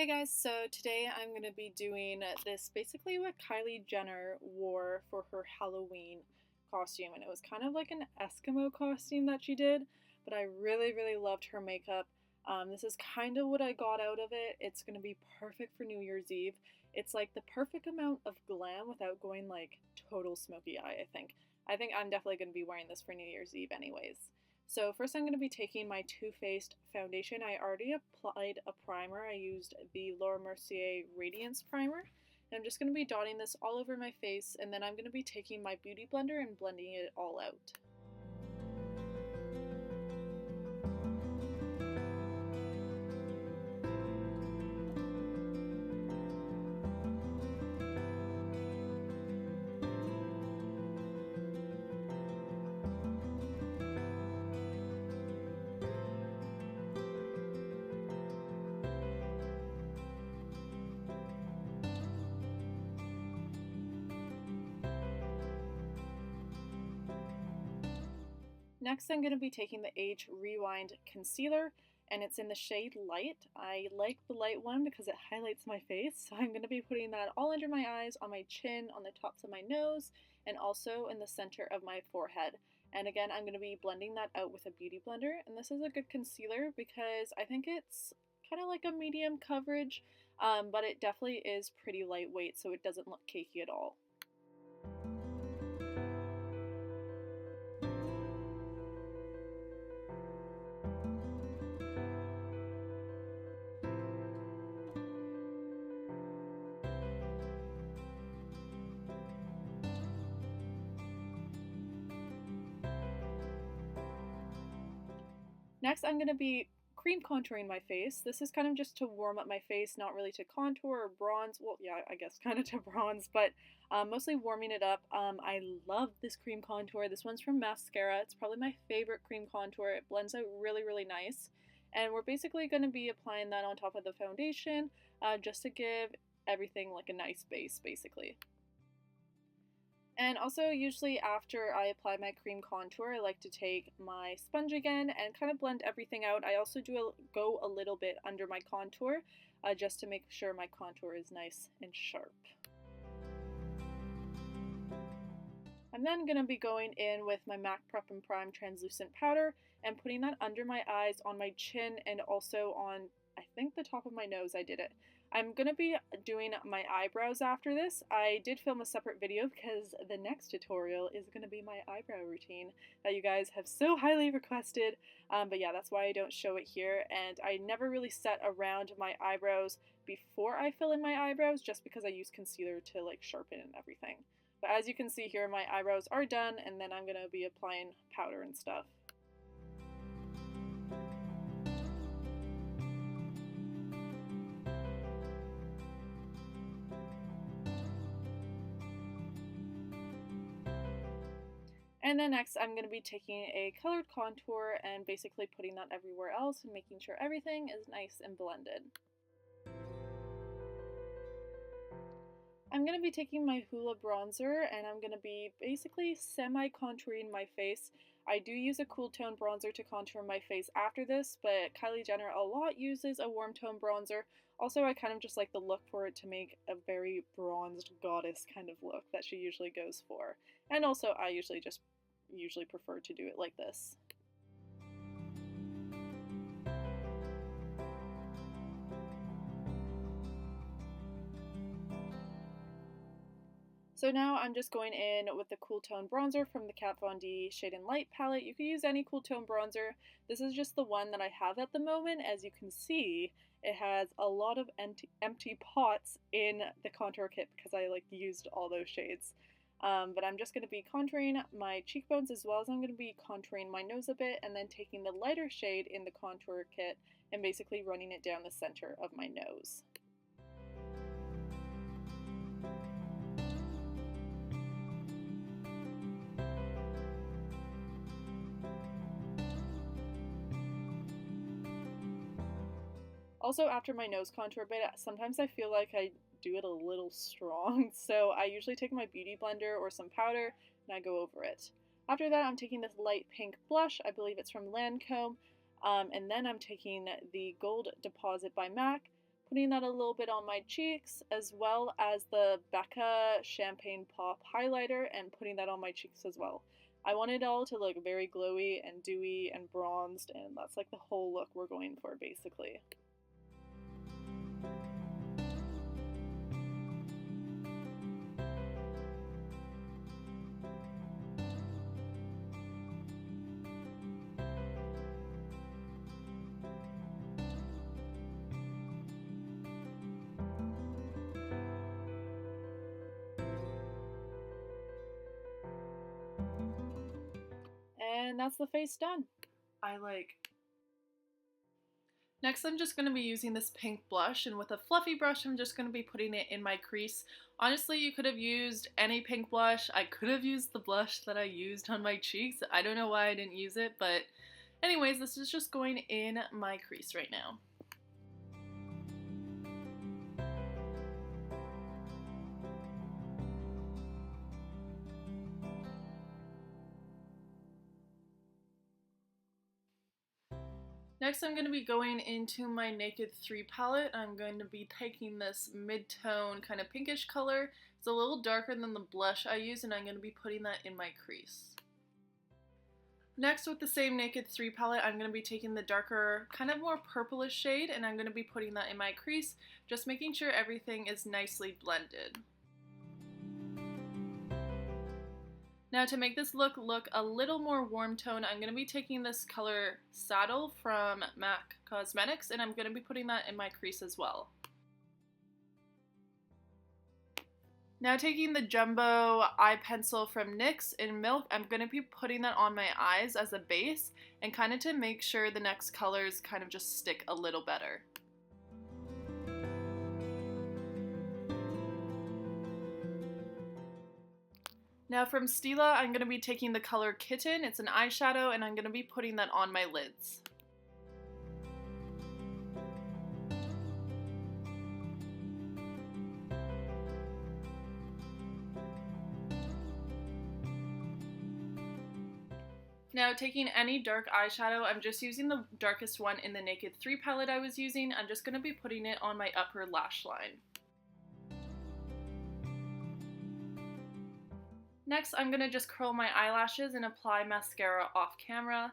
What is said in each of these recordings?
Hey guys, so today I'm going to be doing this basically what Kylie Jenner wore for her Halloween costume, and it was kind of like an Eskimo costume that she did, but I really loved her makeup. This is kind of what I got out of it. It's going to be perfect for New Year's Eve. It's like the perfect amount of glam without going like total smoky eye, I think. I think I'm definitely going to be wearing this for New Year's Eve anyways. So first I'm going to be taking my Too Faced foundation. I already applied a primer. I used the Mercier Radiance primer. And I'm just going to be dotting this all over my face, and then I'm going to be taking my beauty blender and blending it all out. Next, I'm going to be taking the Age Rewind Concealer, and it's in the shade Light. I like the light one because it highlights my face, so I'm going to be putting that all under my eyes, on my chin, on the tops of my nose, and also in the center of my forehead. And again, I'm going to be blending that out with a beauty blender, and this is a good concealer because I think it's kind of like a medium coverage, but it definitely is pretty lightweight, so it doesn't look cakey at all. Next, I'm going to be cream contouring my face. This is kind of just to warm up my face, not really to contour or bronze. Well, yeah, I guess kind of to bronze, but mostly warming it up. I love this cream contour. This one's from Mascara. It's probably my favorite cream contour. It blends out really nice. And we're basically going to be applying that on top of the foundation just to give everything like a nice base, basically. And also, usually after I apply my cream contour, I like to take my sponge again and kind of blend everything out. I also go a little bit under my contour just to make sure my contour is nice and sharp. I'm then going to be going in with my MAC Prep and Prime translucent powder and putting that under my eyes, on my chin, and also on, I think, the top of my nose. I did it. I'm going to be doing my eyebrows after this. I did film a separate video because the next tutorial is going to be my eyebrow routine that you guys have so highly requested. But yeah, that's why I don't show it here. And I never really set around my eyebrows before I fill in my eyebrows just because I use concealer to like sharpen and everything. But as you can see here, my eyebrows are done, and then I'm going to be applying powder and stuff. And then next I'm going to be taking a colored contour and basically putting that everywhere else and making sure everything is nice and blended. I'm going to be taking my Hoola bronzer and I'm going to be basically semi-contouring my face. I do use a cool tone bronzer to contour my face after this, but Kylie Jenner a lot uses a warm tone bronzer. Also, I kind of just like the look for it to make a very bronzed goddess kind of look that she usually goes for. And also, I usually prefer to do it like this. So now I'm just going in with the Cool Tone Bronzer from the Kat Von D Shade and Light palette. You could use any Cool Tone bronzer. This is just the one that I have at the moment. As you can see, it has a lot of empty pots in the contour kit because I like used all those shades. But I'm just going to be contouring my cheekbones as well as I'm going to be contouring my nose a bit, and then taking the lighter shade in the contour kit and basically running it down the center of my nose. Also, after my nose contour bit, sometimes I feel like I do it a little strong, so I usually take my beauty blender or some powder and I go over it. After that, I'm taking this light pink blush. I believe it's from Lancome. And then I'm taking the Gold Deposit by MAC, putting that a little bit on my cheeks, as well as the Becca Champagne Pop highlighter and putting that on my cheeks as well. I want it all to look very glowy and dewy and bronzed, and that's like the whole look we're going for basically. And that's the face done. Next, I'm just going to be using this pink blush, and with a fluffy brush, I'm just going to be putting it in my crease. Honestly, you could have used any pink blush. I could have used the blush that I used on my cheeks. I don't know why I didn't use it, but anyways, this is just going in my crease right now. Next, I'm going to be going into my Naked 3 palette. I'm going to be taking this mid-tone kind of pinkish color. It's a little darker than the blush I use, and I'm going to be putting that in my crease. Next, with the same Naked 3 palette, I'm going to be taking the darker, kind of more purplish shade, and I'm going to be putting that in my crease, just making sure everything is nicely blended. Now to make this look a little more warm tone, I'm going to be taking this color Saddle from MAC Cosmetics, and I'm going to be putting that in my crease as well. Now taking the Jumbo eye pencil from NYX in Milk, I'm going to be putting that on my eyes as a base, and kind of to make sure the next colors kind of just stick a little better. Now from Stila, I'm going to be taking the color Kitten. It's an eyeshadow, and I'm going to be putting that on my lids. Now taking any dark eyeshadow, I'm just using the darkest one in the Naked 3 palette I was using. I'm just going to be putting it on my upper lash line. Next, I'm going to just curl my eyelashes and apply mascara off camera.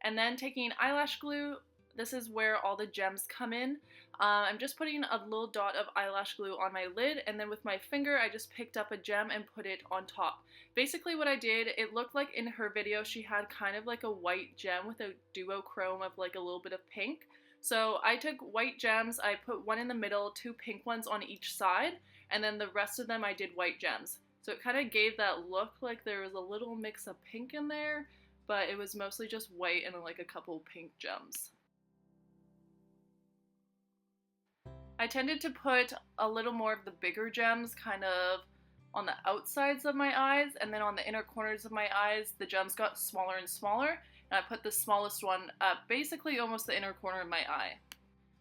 And then taking eyelash glue, this is where all the gems come in. I'm just putting a little dot of eyelash glue on my lid, and then with my finger, I just picked up a gem and put it on top. Basically what I did, it looked like in her video she had kind of like a white gem with a duochrome of like a little bit of pink. So I took white gems, I put one in the middle, 2 pink ones on each side, and then the rest of them I did white gems. So it kind of gave that look like there was a little mix of pink in there, but it was mostly just white and like a couple pink gems. I tended to put a little more of the bigger gems kind of on the outsides of my eyes, and then on the inner corners of my eyes, the gems got smaller and smaller, and I put the smallest one at basically almost the inner corner of my eye.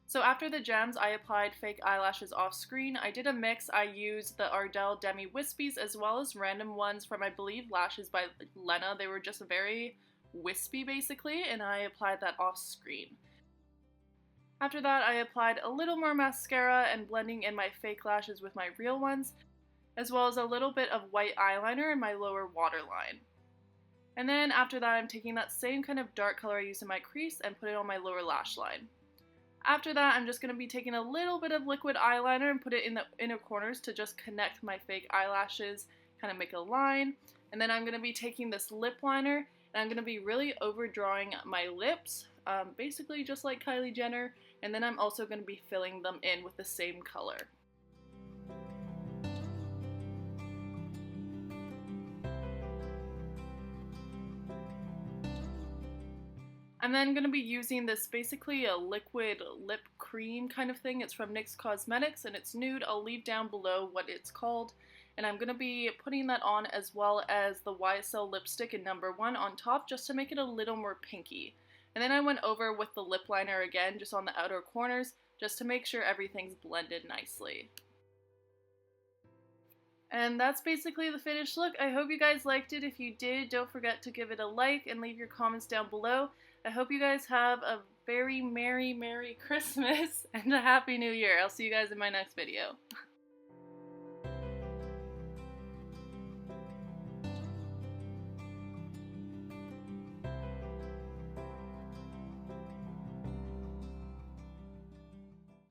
So after the gems, I applied fake eyelashes off screen. I did a mix. I used the Arderll Demi Whispies as well as random ones from, I believe, Lashes by Lena. They were just very wispy basically, and I applied that off screen. After that, I applied a little more mascara and blending in my fake lashes with my real ones, as well as a little bit of white eyeliner in my lower waterline. And then after that, I'm taking that same kind of dark color I used in my crease and put it on my lower lash line. After that, I'm just going to be taking a little bit of liquid eyeliner and put it in the inner corners to just connect my fake eyelashes, kind of make a line. And then I'm going to be taking this lip liner, and I'm going to be really overdrawing my lips, basically just like Kylie Jenner. And then I'm also going to be filling them in with the same color. I'm then going to be using this basically a liquid lip cream kind of thing. It's from NYX Cosmetics and it's nude. I'll leave down below what it's called. And I'm going to be putting that on as well as the YSL lipstick in number 1 on top just to make it a little more pinky. And then I went over with the lip liner again just on the outer corners just to make sure everything's blended nicely. And that's basically the finished look. I hope you guys liked it. If you did, don't forget to give it a like and leave your comments down below. I hope you guys have a very Merry Christmas and a Happy New Year. I'll see you guys in my next video.